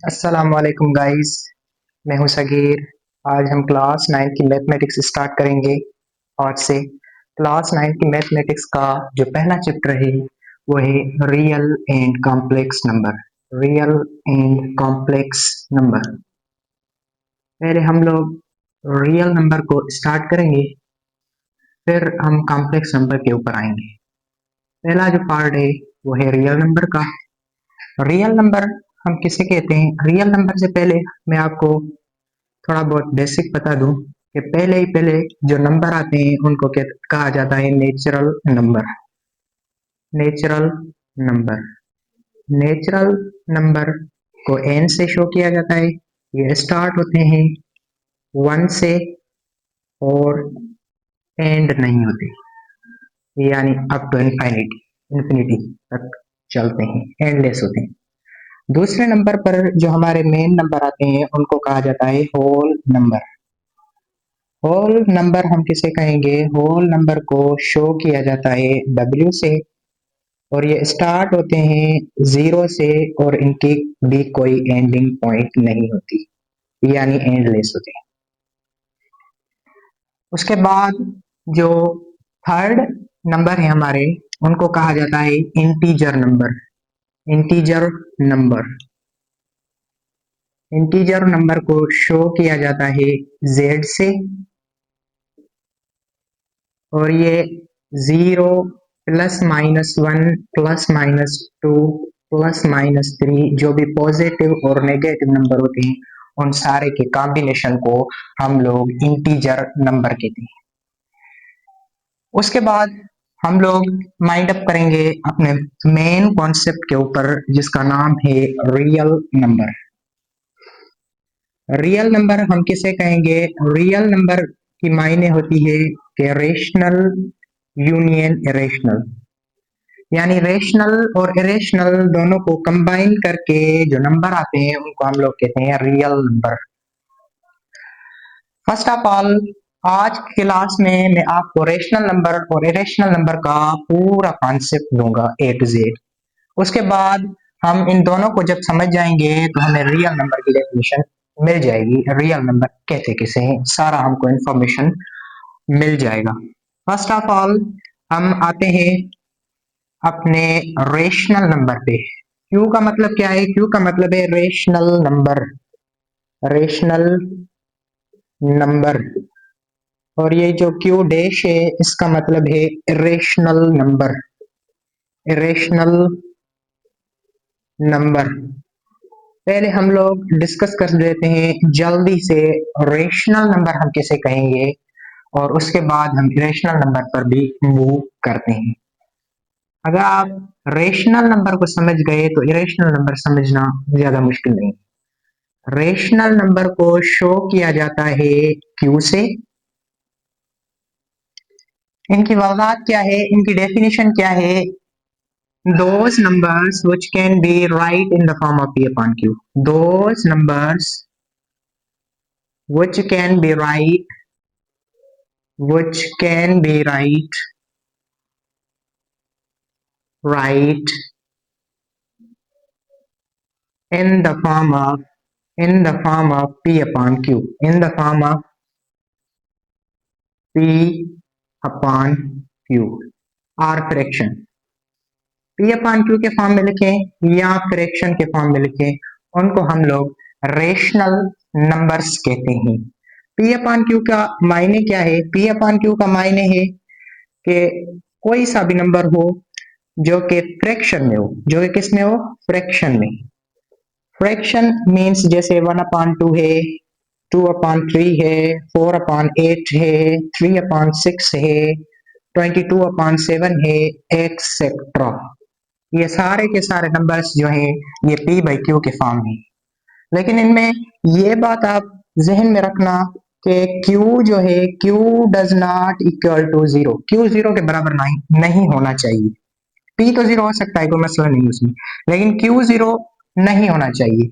अस्सलाम वालेकुम गाइस। मैं हूं सगीर। आज हम क्लास 9 की मैथमेटिक्स स्टार्ट करेंगे। आज से क्लास 9 की मैथमेटिक्स का जो पहला चैप्टर है वो है real and complex number. Real and complex number. पहले हम लोग रियल नंबर को स्टार्ट करेंगे, फिर हम कॉम्प्लेक्स नंबर के ऊपर आएंगे। पहला जो पार्ट है वो है रियल नंबर का। रियल नंबर हम किसे कहते हैं? रियल नंबर से पहले मैं आपको थोड़ा बहुत बेसिक बता दूं कि पहले जो नंबर आते हैं उनको कहा जाता है natural number. Natural number. Natural number को एन से शो किया जाता है। ये स्टार्ट होते हैं वन से और एंड नहीं होते, यानी अप टू इनफाइनिटी, इन्फिनिटी तक चलते हैं, एंडलेस होते हैं। दूसरे नंबर पर जो हमारे मेन नंबर आते हैं उनको कहा जाता है होल नंबर। होल नंबर हम किसे कहेंगे? होल नंबर को शो किया जाता है W से, और ये स्टार्ट होते हैं जीरो से और इनकी भी कोई एंडिंग पॉइंट नहीं होती, यानी एंडलेस होते हैं। उसके बाद जो थर्ड नंबर है हमारे, उनको कहा जाता है integer number. Integer number. Integer number को शो किया जाता है Z से, और ये zero plus minus one plus minus two plus minus three, जो भी पॉजिटिव और नेगेटिव नंबर होते हैं उन सारे के कॉम्बिनेशन को हम लोग इंटीजर नंबर कहते हैं। उसके बाद हम लोग माइंड अप करेंगे अपने मेन कॉन्सेप्ट के ऊपर, जिसका नाम है रियल नंबर। रियल नंबर हम किसे कहेंगे? रियल नंबर की मायने होती है कि रेशनल यूनियन इरेशनल, यानी रेशनल और इरेशनल दोनों को कंबाइन करके जो नंबर आते हैं उनको हम लोग कहते हैं real number. First of all, आज की क्लास में मैं आपको रेशनल नंबर और इरेशनल नंबर का पूरा कॉन्सेप्ट दूंगा A to Z। उसके बाद हम इन दोनों को जब समझ जाएंगे तो हमें रियल नंबर की डेफिनेशन मिल जाएगी। रियल नंबर कहते किसे हैं, सारा हमको इंफॉर्मेशन मिल जाएगा। फर्स्ट ऑफ ऑल हम आते हैं अपने रेशनल नंबर पे। क्यू का मतलब क्या है? क्यू का मतलब है रेशनल नंबर। Rational number. और ये जो क्यू डैश है इसका मतलब है इरेशनल नंबर। Irrational number. पहले हम लोग डिस्कस कर लेते हैं जल्दी से रेशनल नंबर हम किसे कहेंगे, और उसके बाद हम इरेशनल नंबर पर भी मूव करते हैं। अगर आप रेशनल नंबर को समझ गए तो इरेशनल नंबर समझना ज्यादा मुश्किल नहीं। रेशनल नंबर को शो किया जाता है क्यू से। इनकी वजह क्या है, इनकी डेफिनेशन क्या है? those numbers which can be write in the form of P upon Q. Those numbers which can be write, which can be write in the form of, in the form of P upon Q, in the form of P upon Q or fraction. P upon Q के form में लिखें या fraction के form में लिखें, उनको हम लोग रेशनल नंबर्स कहते हैं। P upon Q का मायने क्या है? P upon Q का मायने है कि कोई सा भी नंबर हो जो कि फ्रैक्शन में हो, जो कि किस में हो? फ्रैक्शन में। फ्रैक्शन मीन्स जैसे 1/2 है, 2/3 है, 4/8 है, 3/6 है, 22/7 है, एक्सेट्रा। ये सारे के सारे नंबर्स जो हैं ये P बाई Q के फॉर्म में। लेकिन इनमें ये बात आप जहन में रखना कि Q जो है, Q does not equal to zero. Q zero के बराबर नहीं होना चाहिए। P तो जीरो हो सकता है, कोई मसला नहीं उसमें, लेकिन Q जीरो नहीं होना चाहिए।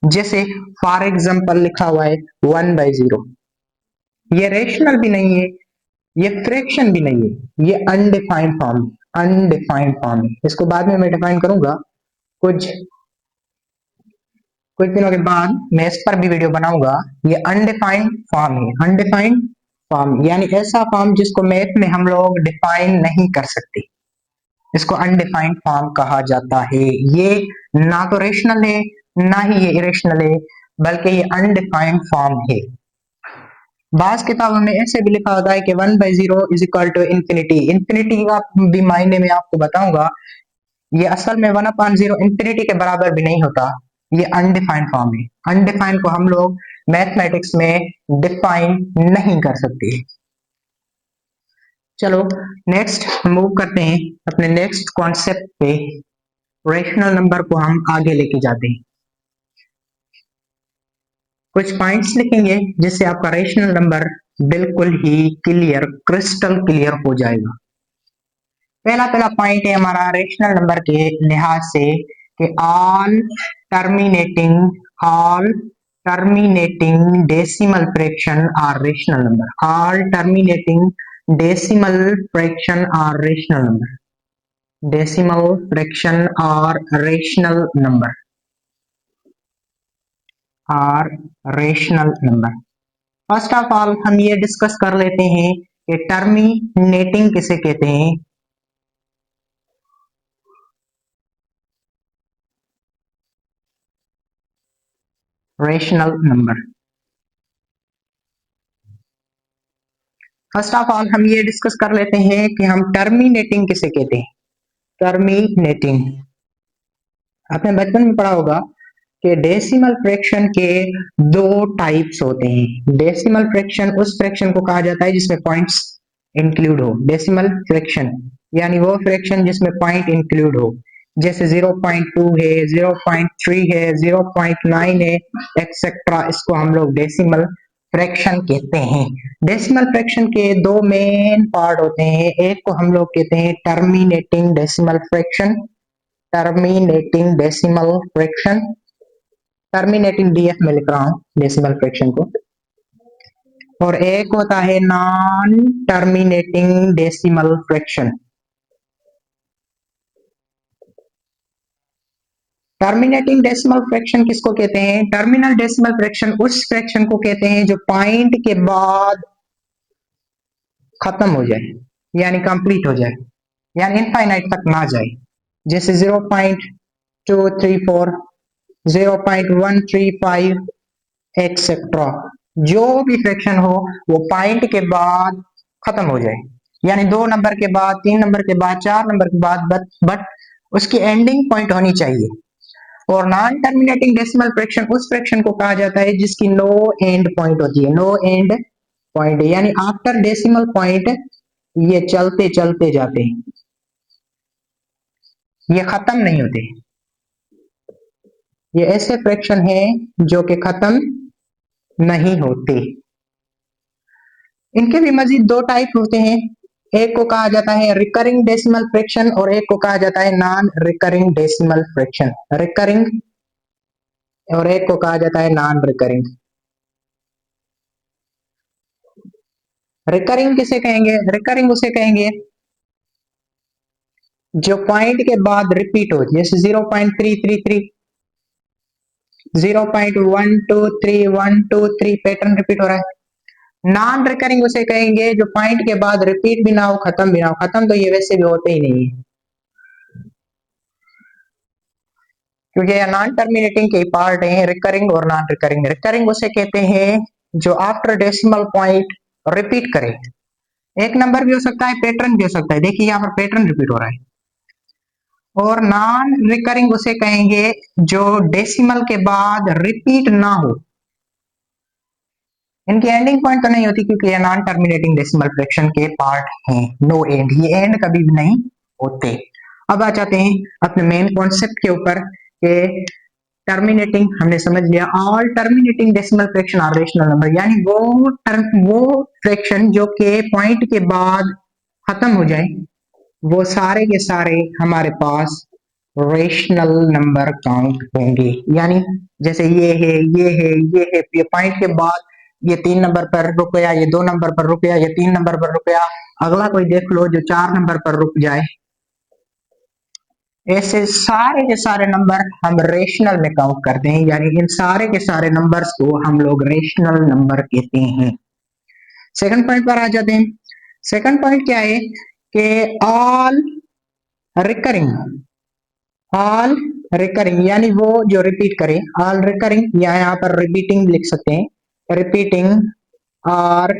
जैसे फॉर एग्जाम्पल लिखा हुआ है 1/0, ये रेशनल भी नहीं है, ये फ्रैक्शन भी नहीं है, ये अनडिफाइंड फॉर्म, अनडिफाइंड फॉर्म है। इसको बाद में मैं डिफाइन करूंगा। कुछ कुछ दिनों के बाद मैं इस पर भी वीडियो बनाऊंगा। ये अनडिफाइंड फॉर्म है, अनडिफाइंड फॉर्म यानी ऐसा फॉर्म जिसको मैथ में हम लोग डिफाइन नहीं कर सकते, इसको अनडिफाइंड फॉर्म कहा जाता है। ये ना तो रेशनल है ना ही ये इरेशनल है, बल्कि ये अनडिफाइंड फॉर्म है। बास किताबों में ऐसे भी लिखा होता है कि 1/0 is equal to infinity. Infinity का भी मायने में आपको बताऊंगा। ये असल में 1/0 इंफिनिटी के बराबर भी नहीं होता। ये अनडिफाइंड फॉर्म है। अनडिफाइंड को हम लोग मैथमेटिक्स में डिफाइन नहीं कर सकते। चलो नेक्स्ट मूव करते हैं अपने नेक्स्ट कॉन्सेप्ट पे। रेशनल नंबर को हम आगे लेके जाते हैं। कुछ पॉइंट्स लिखेंगे जिससे आपका रेशनल नंबर बिल्कुल ही क्लियर, क्रिस्टल क्लियर हो जाएगा। पहला पहला पॉइंट है हमारा रेशनल नंबर के लिहाज से कि all terminating decimal fraction are rational number. All terminating decimal fraction are rational number. Decimal fraction are rational number are rational number. First of all हम ये डिस्कस कर लेते हैं कि टर्मिनेटिंग किसे कहते हैं। Rational number. First of all हम ये डिस्कस कर लेते हैं कि हम टर्मिनेटिंग किसे कहते हैं। टर्मिनेटिंग आपने बचपन में पढ़ा होगा कि डेसिमल फ्रैक्शन के दो टाइप्स होते हैं। डेसिमल फ्रैक्शन उस फ्रैक्शन को कहा जाता है जिसमें पॉइंट्स इंक्लूड हो। डेसिमल फ्रैक्शन यानी वो फ्रैक्शन जिसमें पॉइंट इंक्लूड हो, जैसे 0.2 है, 0.3 है, 0.9 है, एक्सेट्रा। इसको हम लोग डेसिमल फ्रैक्शन कहते हैं। डेसिमल फ्रैक्शन के दो मेन पार्ट होते हैं। एक को हम लोग कहते हैं terminating decimal fraction, terminating decimal fraction. Terminating DF में लिख रहा हूं डेसिमल फ्रैक्शन को। और एक होता है non terminating decimal fraction. Terminating decimal fraction किसको कहते हैं? टर्मिनल डेसिमल फ्रैक्शन उस फ्रैक्शन को कहते हैं जो पॉइंट के बाद खत्म हो जाए, यानी कंप्लीट हो जाए, यानी इनफाइनाइट तक ना जाए। जैसे 0.234, 0.135 एक्सेट्रा। जो भी फ्रैक्शन हो वो पॉइंट के बाद खत्म हो जाए, यानी 2 नंबर के बाद, 3 नंबर के बाद, 4 नंबर के बाद, बट उसकी एंडिंग पॉइंट होनी चाहिए। और नॉन टर्मिनेटिंग डेसिमल फ्रैक्शन उस फ्रैक्शन को कहा जाता है जिसकी नो एंड पॉइंट होती है। नो एंड पॉइंट यानी आफ्टर डेसिमल पॉइंट ये चलते चलते जाते हैं, ये खत्म नहीं होते। ये ऐसे फ्रैक्शन है जो कि खत्म नहीं होते। इनके भी मजीद दो टाइप होते हैं। एक को कहा जाता है रिकरिंग डेसिमल फ्रैक्शन और एक को कहा जाता है non recurring decimal fraction. Recurring और एक को कहा जाता है नॉन रिकरिंग। रिकरिंग किसे कहेंगे? रिकरिंग उसे कहेंगे जो पॉइंट के बाद रिपीट हो, जैसे 0.333, 0.123, 123 पैटर्न रिपीट हो रहा है। नॉन रिकरिंग उसे कहेंगे जो पॉइंट के बाद रिपीट भी ना हो, खत्म भी ना हो। खत्म तो ये वैसे भी होते ही नहीं है, क्योंकि ये नॉन टर्मिनेटिंग के पार्ट है, रिकरिंग और नॉन रिकरिंग। रिकरिंग उसे कहते हैं जो आफ्टर डेसिमल पॉइंट रिपीट करे। एक नंबर भी हो सकता है, पैटर्न भी हो सकता है। देखिए यहाँ पर पैटर्न रिपीट हो रहा है। और नॉन रिकरिंग उसे कहेंगे जो डेसिमल के बाद रिपीट ना हो। इनकी एंडिंग पॉइंट तो नहीं होती क्योंकि ये नॉन टर्मिनेटिंग डेसिमल फ्रैक्शन के पार्ट हैं। नो एंड, ये एंड कभी भी नहीं होते। अब आ जाते हैं अपने मेन कॉन्सेप्ट के ऊपर कि टर्मिनेटिंग हमने समझ लिया। All terminating decimal fraction are rational number, यानी वो फ्रैक्शन जो के पॉइंट के बाद खत्म हो जाए, वो सारे के सारे हमारे पास रेशनल नंबर काउंट होंगे। यानी जैसे ये है, ये है, ये पॉइंट के बाद ये 3 नंबर पर रुक गया, ये 2 नंबर पर रुक गया, ये 3 नंबर पर रुक गया। अगला कोई देख लो जो 4 नंबर पर रुक जाए, ऐसे सारे के सारे नंबर हम रेशनल में काउंट करते हैं, यानी इन सारे के सारे नंबर्स को हम लोग रेशनल नंबर कहते हैं। सेकंड पॉइंट पर आ जाते हैं। सेकंड पॉइंट क्या है कि ऑल रिकरिंग, ऑल रिकरिंग यानी वो जो रिपीट करे, ऑल रिकरिंग या यहाँ पर रिपीटिंग लिख सकते हैं, रिपीटिंग और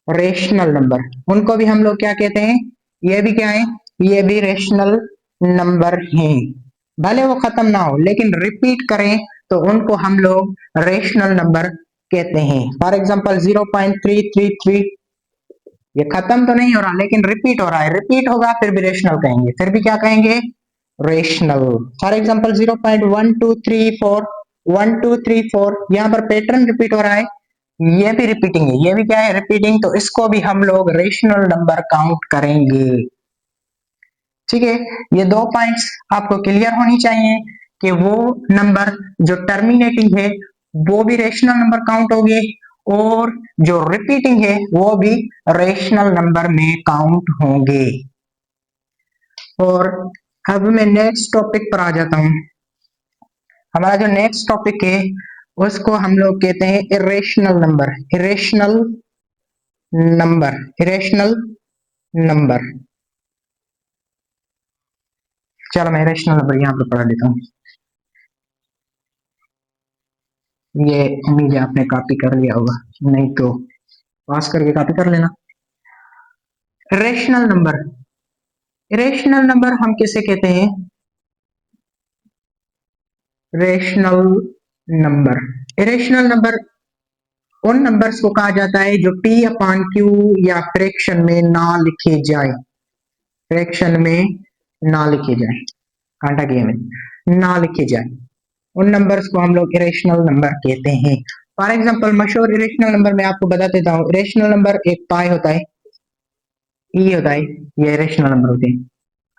रेशनल नंबर, उनको भी हम लोग क्या कहते हैं, ये भी क्या है, ये भी रेशनल नंबर हैं। भले वो खत्म ना हो लेकिन रिपीट करें तो उनको हम लोग रेशनल नंबर कहते हैं। फॉर एग्जांपल 0.333, ये खत्म तो नहीं हो रहा लेकिन रिपीट हो रहा है, रिपीट होगा फिर भी रेशनल कहेंगे, फिर भी क्या कहेंगे, रेशनल। फॉर एग्जांपल 0.1234, 1234, यहाँ पर पैटर्न रिपीट हो रहा है, ये भी रिपीटिंग है, ये भी क्या है, रिपीटिंग, तो इसको भी हम लोग रेशनल नंबर काउंट करेंगे। ठीक है, ये दो पॉइंट्स आपको क्लियर होनी चाहिए कि वो नंबर जो टर्मिनेटिंग है वो भी रेशनल नंबर काउंट होंगे और जो रिपीटिंग है वो भी रेशनल नंबर में काउंट होंगे। और अब मैं नेक्स्ट टॉपिक पर आ जाता हूं। हमारा जो नेक्स्ट टॉपिक है उसको हम लोग कहते हैं irrational number, irrational number, irrational number. चलो मैं इरेशनल नंबर यहाँ पर पढ़ा देता हूँ। ये उम्मीद है आपने कॉपी कर लिया होगा, नहीं तो पास करके कॉपी कर लेना। इरेशनल नंबर, इरेशनल नंबर हम किसे कहते हैं, रेशनल नंबर। इरेशनल नंबर उन नंबर्स को कहा जाता है जो p अपॉन क्यू या फ्रैक्शन में ना लिखे जाए, फ्रैक्शन में ना लिखे जाए, कांटा किए में ना लिखे जाए, उन नंबर्स को हम लोग इरेशनल नंबर कहते हैं। फॉर एग्जांपल मशहूर इरेशनल नंबर मैं आपको बता देता हूँ। इरेशनल नंबर एक पाई होता है, ई होता है, ये इरेशनल नंबर होते हैं।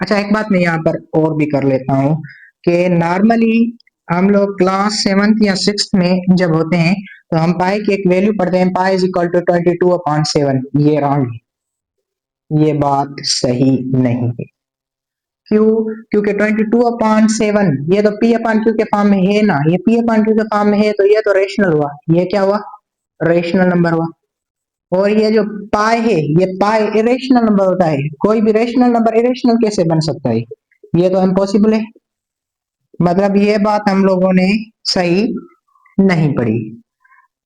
अच्छा एक बात मैं यहाँ पर और भी कर लेता हूँ कि नॉर्मली हम लोग क्लास 7th या 6th में जब होते हैं तो हम पाई की एक वैल्यू पढ़ते हैं, पाई इज इक्वल टू 22/7। ये रॉन्ग है, ये बात सही नहीं है। क्यों? क्योंकि 22/7 ये तो p अपॉन क्यू के फॉर्म में है ना, ये p अपॉन क्यू के फॉर्म में है तो ये तो रेशनल हुआ, ये क्या हुआ, रेशनल नंबर हुआ। और ये जो पाई है, ये पाई इरेशनल नंबर होता है, कोई भी रेशनल नंबर इरेशनल कैसे बन सकता है, ये तो इम्पॉसिबल है। मतलब ये बात हम लोगों ने सही नहीं पढ़ी।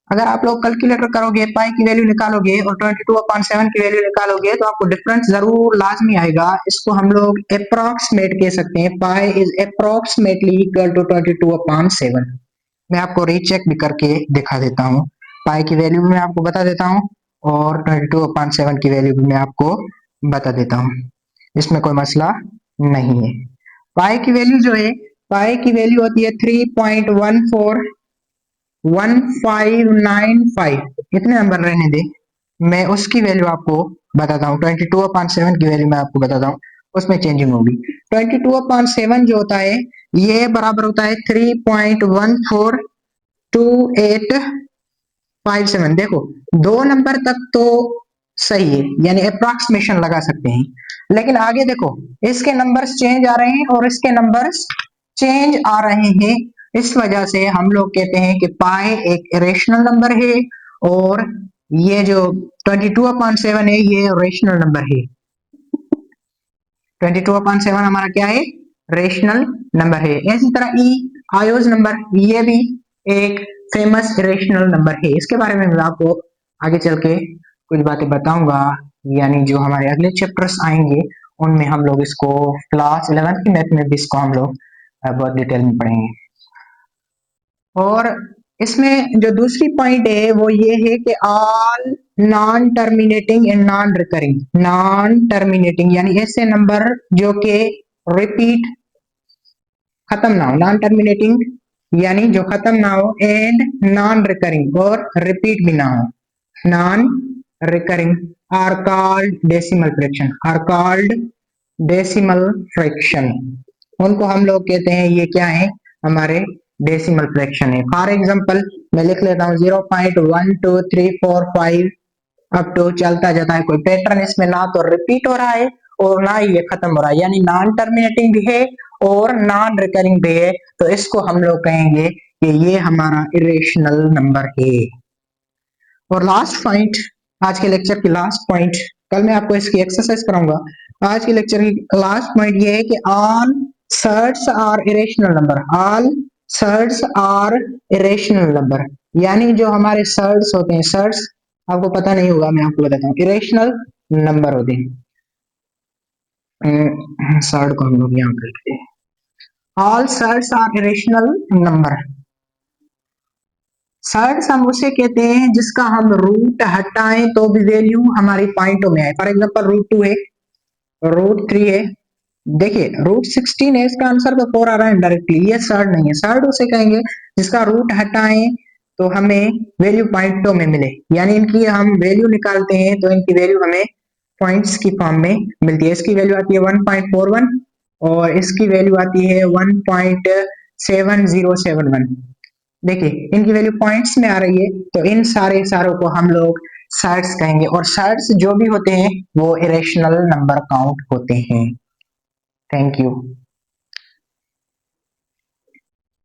अगर आप लोग कैलकुलेटर करोगे, पाई की वैल्यू निकालोगे और 22/7 की वैल्यू निकालोगे तो आपको डिफरेंस जरूर लाजमी आएगा। इसको हम लोग अप्रोक्सीमेट कह सकते हैं, pi is approximately equal to 22/7। मैं आपको रीचेक भी करके दिखा देता हूँ, पाई की वैल्यू भी मैं आपको बता देता हूँ और 22/7 की वैल्यू भी मैं आपको बता देता हूँ, इसमें कोई मसला नहीं है। पाई की वैल्यू जो है, पाई की वैल्यू होती है 3.141595, इतने नंबर रहने दे, मैं उसकी वैल्यू आपको बताता हूँ। 22/7 की वैल्यू मैं आपको बताता हूँ, उसमें चेंजिंग होगी। 22/7 जो होता है ये बराबर होता है 3.142857। देखो दो नंबर तक तो सही है, यानी अप्रोक्सीमेशन लगा सकते हैं, लेकिन आगे देखो इसके नंबर्स चेंज आ रहे हैं और इसके नंबर्स चेंज आ रहे हैं, इस वजह से हम लोग कहते हैं कि पाई एक इरेशनल नंबर है और ये जो 22/7 है ये रेशनल नंबर है। 22/7 हमारा क्या है, रेशनल नंबर है। इसी तरह ई आयोज नंबर, ये भी एक फेमस रेशनल नंबर है, इसके बारे में मैं आपको आगे चल के कुछ बातें बताऊंगा, यानी जो हमारे अगले चैप्टर्स आएंगे उनमें हम लोग इसको क्लास 11th की मैथमेटिक्स को हम लोग बहुत डिटेल में पढ़ेंगे। और इसमें जो दूसरी पॉइंट है वो ये है कि all non terminating and non recurring, non terminating यानी ऐसे नंबर जो के रिपीट खत्म ना हो, नॉन टर्मिनेटिंग यानी जो खत्म ना हो, एंड नॉन रिकरिंग और रिपीट भी ना हो, non recurring are called decimal fraction, are called decimal fraction, उनको हम लोग कहते हैं ये क्या है, हमारे डेसिमल फ्रैक्शन है। फॉर एग्जांपल मैं लिख लेता हूँ 0.12345 अप टू चलता जाता है, कोई पैटर्न इसमें ना तो रिपीट हो रहा है और ना ही ये खत्म हो रहा है, यानी नॉन टर्मिनेटिंग भी है और नॉन रिकरिंग भी है, तो इसको हम लोग कहेंगे कि ये हमारा इरेशनल नंबर है। और लास्ट पॉइंट, आज के लेक्चर की लास्ट पॉइंट, कल मैं आपको इसकी एक्सरसाइज कराऊंगा। आज के लेक्चर की लास्ट पॉइंट ये है कि all surds are irrational number, all surds are irrational number, यानी जो हमारे सर्ड्स होते हैं, सर्ड्स आपको पता नहीं होगा, मैं आपको बताता हूँ, इरेशनल नंबर होते हैं। सर्ड को हम लोग यहाँ पर लिखते हैं, all surds are irrational number. Surds हम उसे कहते हैं जिसका हम रूट हटाएं तो भी वैल्यू हमारी पॉइंटों में आए। फॉर एग्जांपल रूट 2 है, रूट 3 है, देखिए रूट 16 है, इसका आंसर तो 4 आ रहा है डायरेक्टली, ये सर्ड नहीं है। सर्ड उसे कहेंगे जिसका रूट हटाएं तो हमें वैल्यू पॉइंटों में मिले, यानी इनकी हम वैल्यू निकालते हैं तो इनकी वैल्यू हमें पॉइंट्स की फॉर्म में मिलती है। इसकी वैल्यू आती है 1.41 और इसकी वैल्यू आती है 1.7071। देखिए इनकी वैल्यू पॉइंट्स में आ रही है, तो इन सारों को हम लोग सर्ड्स कहेंगे, और सर्ड्स जो भी होते हैं वो इरेशनल नंबर काउंट होते हैं। Thank you.